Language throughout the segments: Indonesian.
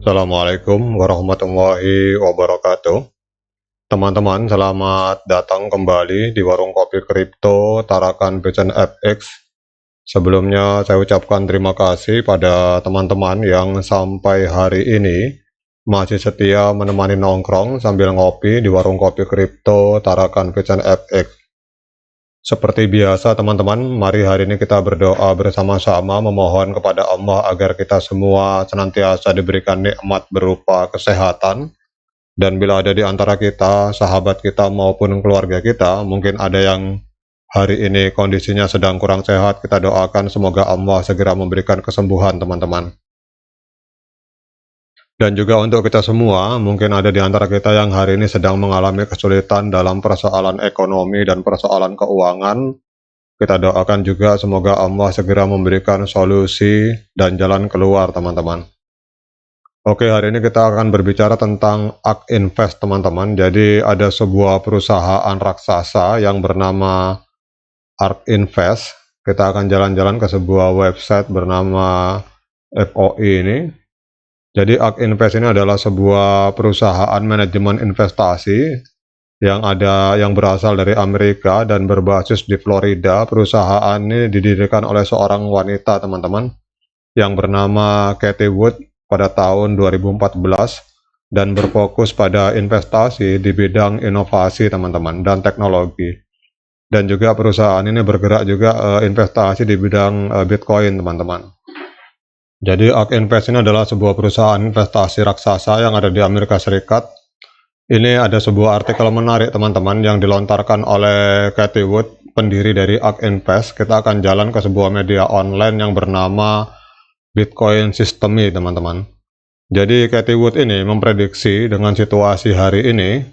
Assalamualaikum warahmatullahi wabarakatuh. Teman-teman, selamat datang kembali di warung kopi kripto Tarakan Bitcoin FX. Sebelumnya saya ucapkan terima kasih pada teman-teman yang sampai hari ini masih setia menemani nongkrong sambil ngopi di warung kopi kripto Tarakan Bitcoin FX. Seperti biasa teman-teman, mari hari ini kita berdoa bersama-sama memohon kepada Allah agar kita semua senantiasa diberikan nikmat berupa kesehatan. Dan bila ada di antara kita, sahabat kita maupun keluarga kita, mungkin ada yang hari ini kondisinya sedang kurang sehat, kita doakan semoga Allah segera memberikan kesembuhan teman-teman. Dan juga untuk kita semua, mungkin ada di antara kita yang hari ini sedang mengalami kesulitan dalam persoalan ekonomi dan persoalan keuangan. Kita doakan juga semoga Allah segera memberikan solusi dan jalan keluar teman-teman. Oke, hari ini kita akan berbicara tentang ARK Invest teman-teman. Jadi ada sebuah perusahaan raksasa yang bernama ARK Invest. Kita akan jalan-jalan ke sebuah website bernama FOI ini. Jadi ARK Invest ini adalah sebuah perusahaan manajemen investasi yang berasal dari Amerika dan berbasis di Florida. Perusahaan ini didirikan oleh seorang wanita teman-teman yang bernama Cathie Wood pada tahun 2014 dan berfokus pada investasi di bidang inovasi teman-teman dan teknologi. Dan juga perusahaan ini bergerak juga investasi di bidang Bitcoin teman-teman. Jadi ARK Invest ini adalah sebuah perusahaan investasi raksasa yang ada di Amerika Serikat. Ini ada sebuah artikel menarik teman-teman yang dilontarkan oleh Cathie Wood, pendiri dari ARK Invest. Kita akan jalan ke sebuah media online yang bernama Bitcoin System teman-teman. Jadi Cathie Wood ini memprediksi dengan situasi hari ini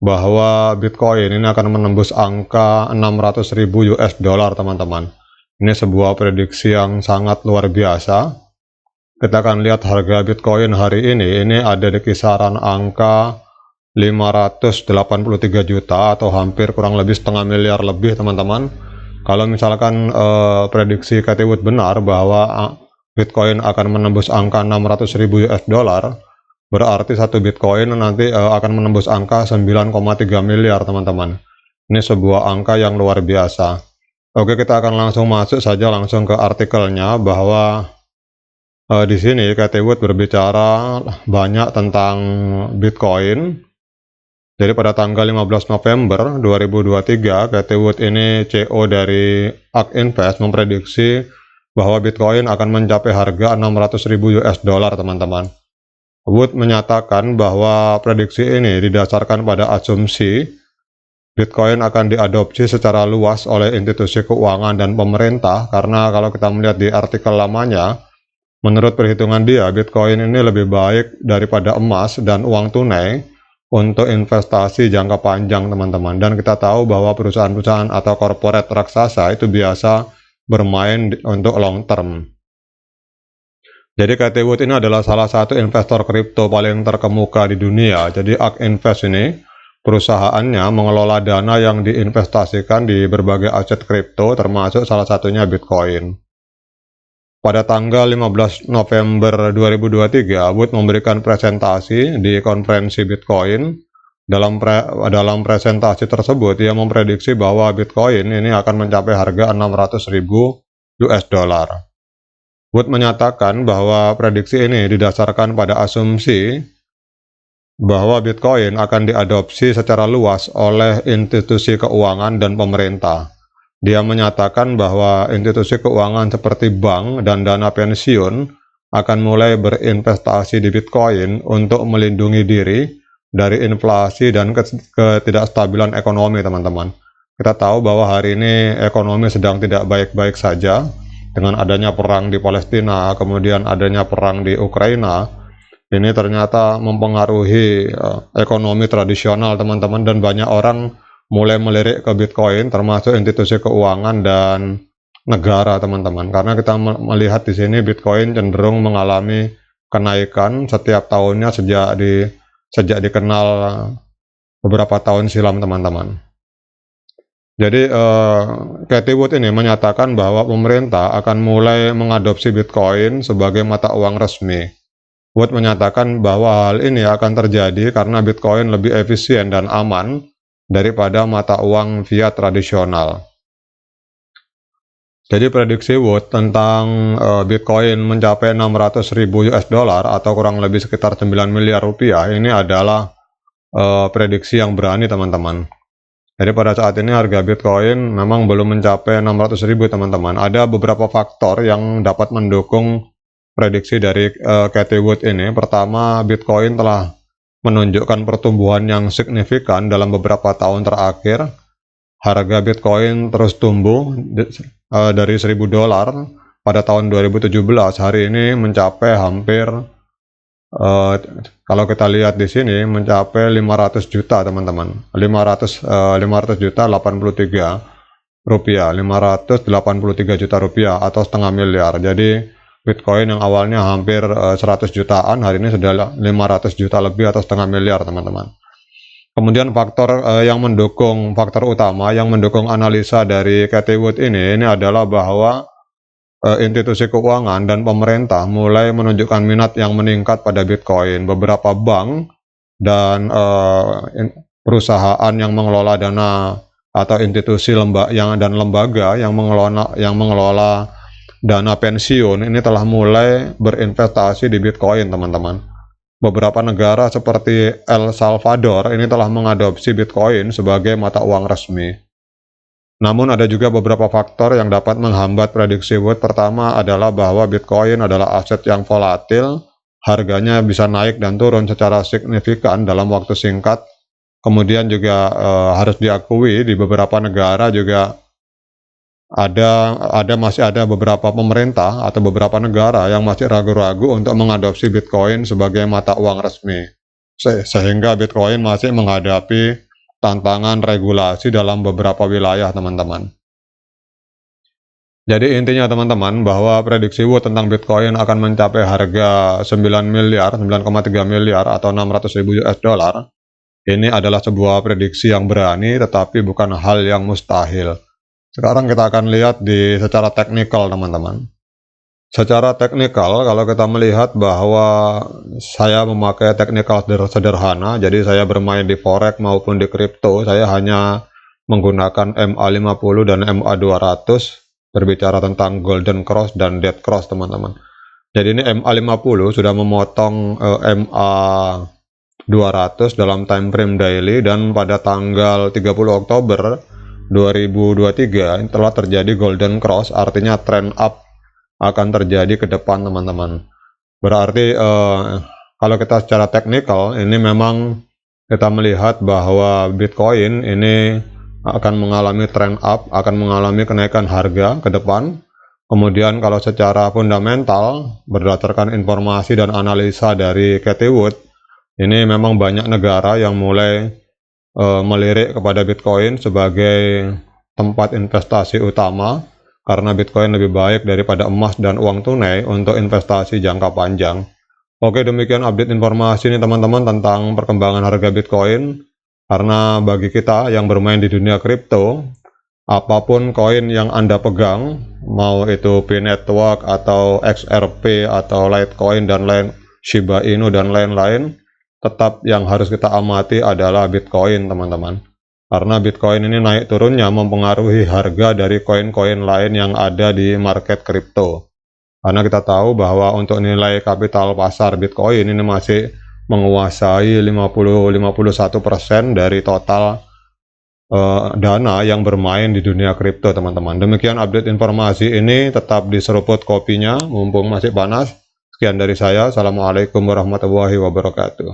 bahwa Bitcoin ini akan menembus angka 600.000 US dollar teman-teman. Ini sebuah prediksi yang sangat luar biasa. Kita akan lihat harga Bitcoin hari ini ada di kisaran angka 583 juta atau hampir kurang lebih setengah miliar lebih teman-teman. Kalau misalkan prediksi Cathie Wood benar bahwa Bitcoin akan menembus angka 600.000 US dollar, berarti satu Bitcoin nanti akan menembus angka 9,3 miliar teman-teman. Ini sebuah angka yang luar biasa. Oke, kita akan langsung masuk saja langsung ke artikelnya bahwa di sini Cathie Wood berbicara banyak tentang Bitcoin. Jadi pada tanggal 15 November 2023, Cathie Wood ini CEO dari ARK Invest memprediksi bahwa Bitcoin akan mencapai harga 600.000 US dollar teman-teman. Wood menyatakan bahwa prediksi ini didasarkan pada asumsi Bitcoin akan diadopsi secara luas oleh institusi keuangan dan pemerintah, karena kalau kita melihat di artikel lamanya, menurut perhitungan dia, Bitcoin ini lebih baik daripada emas dan uang tunai untuk investasi jangka panjang teman-teman. Dan kita tahu bahwa perusahaan-perusahaan atau korporat raksasa itu biasa bermain untuk long term. Jadi Cathie Wood ini adalah salah satu investor kripto paling terkemuka di dunia. Jadi ARK Invest ini perusahaannya mengelola dana yang diinvestasikan di berbagai aset kripto termasuk salah satunya Bitcoin. Pada tanggal 15 November 2023, Wood memberikan presentasi di konferensi Bitcoin. Dalam presentasi tersebut, ia memprediksi bahwa Bitcoin ini akan mencapai harga 600.000 US dollar. Wood menyatakan bahwa prediksi ini didasarkan pada asumsi bahwa Bitcoin akan diadopsi secara luas oleh institusi keuangan dan pemerintah. Dia menyatakan bahwa institusi keuangan seperti bank dan dana pensiun akan mulai berinvestasi di Bitcoin untuk melindungi diri dari inflasi dan ketidakstabilan ekonomi teman-teman. Kita tahu bahwa hari ini ekonomi sedang tidak baik-baik saja dengan adanya perang di Palestina, kemudian adanya perang di Ukraina. Ini ternyata mempengaruhi ekonomi tradisional teman-teman, dan banyak orang mulai melirik ke Bitcoin termasuk institusi keuangan dan negara teman-teman, karena kita melihat di sini Bitcoin cenderung mengalami kenaikan setiap tahunnya sejak dikenal beberapa tahun silam teman-teman. Jadi Cathie Wood ini menyatakan bahwa pemerintah akan mulai mengadopsi Bitcoin sebagai mata uang resmi. Wood menyatakan bahwa hal ini akan terjadi karena Bitcoin lebih efisien dan aman daripada mata uang fiat tradisional. Jadi prediksi Wood tentang Bitcoin mencapai 600.000 US dollar atau kurang lebih sekitar 9 miliar rupiah ini adalah prediksi yang berani, teman-teman. Jadi pada saat ini harga Bitcoin memang belum mencapai 600.000, teman-teman. Ada beberapa faktor yang dapat mendukung prediksi dari Cathie Wood ini. Pertama, Bitcoin telah menunjukkan pertumbuhan yang signifikan dalam beberapa tahun terakhir. Harga Bitcoin terus tumbuh dari 1.000 dolar pada tahun 2017, hari ini mencapai hampir kalau kita lihat di sini mencapai 500 juta, teman-teman. 500 juta 83 rupiah, 583 juta rupiah atau setengah miliar. Jadi Bitcoin yang awalnya hampir 100 jutaan, hari ini sudah 500 juta lebih atau setengah miliar, teman-teman. Kemudian faktor utama yang mendukung analisa dari Cathie Wood ini adalah bahwa institusi keuangan dan pemerintah mulai menunjukkan minat yang meningkat pada Bitcoin. Beberapa bank dan perusahaan yang mengelola dana atau institusi lembaga yang mengelola dana pensiun ini telah mulai berinvestasi di Bitcoin, teman-teman. Beberapa negara seperti El Salvador ini telah mengadopsi Bitcoin sebagai mata uang resmi. Namun ada juga beberapa faktor yang dapat menghambat prediksi Wood. Pertama adalah bahwa Bitcoin adalah aset yang volatil, harganya bisa naik dan turun secara signifikan dalam waktu singkat. Kemudian juga harus diakui di beberapa negara juga masih ada beberapa pemerintah atau beberapa negara yang masih ragu-ragu untuk mengadopsi Bitcoin sebagai mata uang resmi, sehingga Bitcoin masih menghadapi tantangan regulasi dalam beberapa wilayah, teman-teman. Jadi intinya, teman-teman, bahwa prediksi Wood tentang Bitcoin akan mencapai harga 9,3 miliar atau 600.000 US dollar. Ini adalah sebuah prediksi yang berani, tetapi bukan hal yang mustahil. Sekarang kita akan lihat secara teknikal, teman-teman. Secara teknikal, kalau kita melihat bahwa saya memakai teknikal sederhana, jadi saya bermain di forex maupun di kripto, saya hanya menggunakan MA50 dan MA200, berbicara tentang golden cross dan dead cross, teman-teman. Jadi ini MA50 sudah memotong MA200 dalam time frame daily, dan pada tanggal 30 Oktober 2023 telah terjadi golden cross, artinya trend up akan terjadi ke depan, teman-teman. Berarti kalau kita secara teknikal ini memang kita melihat bahwa Bitcoin ini akan mengalami trend up, akan mengalami kenaikan harga ke depan. Kemudian kalau secara fundamental berdasarkan informasi dan analisa dari Cathie Wood, ini memang banyak negara yang mulai melirik kepada Bitcoin sebagai tempat investasi utama, karena Bitcoin lebih baik daripada emas dan uang tunai untuk investasi jangka panjang. Oke, demikian update informasi ini, teman-teman, tentang perkembangan harga Bitcoin. Karena bagi kita yang bermain di dunia kripto, apapun koin yang Anda pegang, mau itu P-Network atau XRP atau Litecoin dan lain, Shiba Inu dan lain-lain, tetap yang harus kita amati adalah Bitcoin, teman-teman. Karena Bitcoin ini naik turunnya mempengaruhi harga dari koin-koin lain yang ada di market kripto. Karena kita tahu bahwa untuk nilai kapital pasar Bitcoin ini masih menguasai 50-51% dari total dana yang bermain di dunia kripto, teman-teman. Demikian update informasi ini, tetap diseruput kopinya mumpung masih panas. Sekian dari saya. Assalamualaikum warahmatullahi wabarakatuh.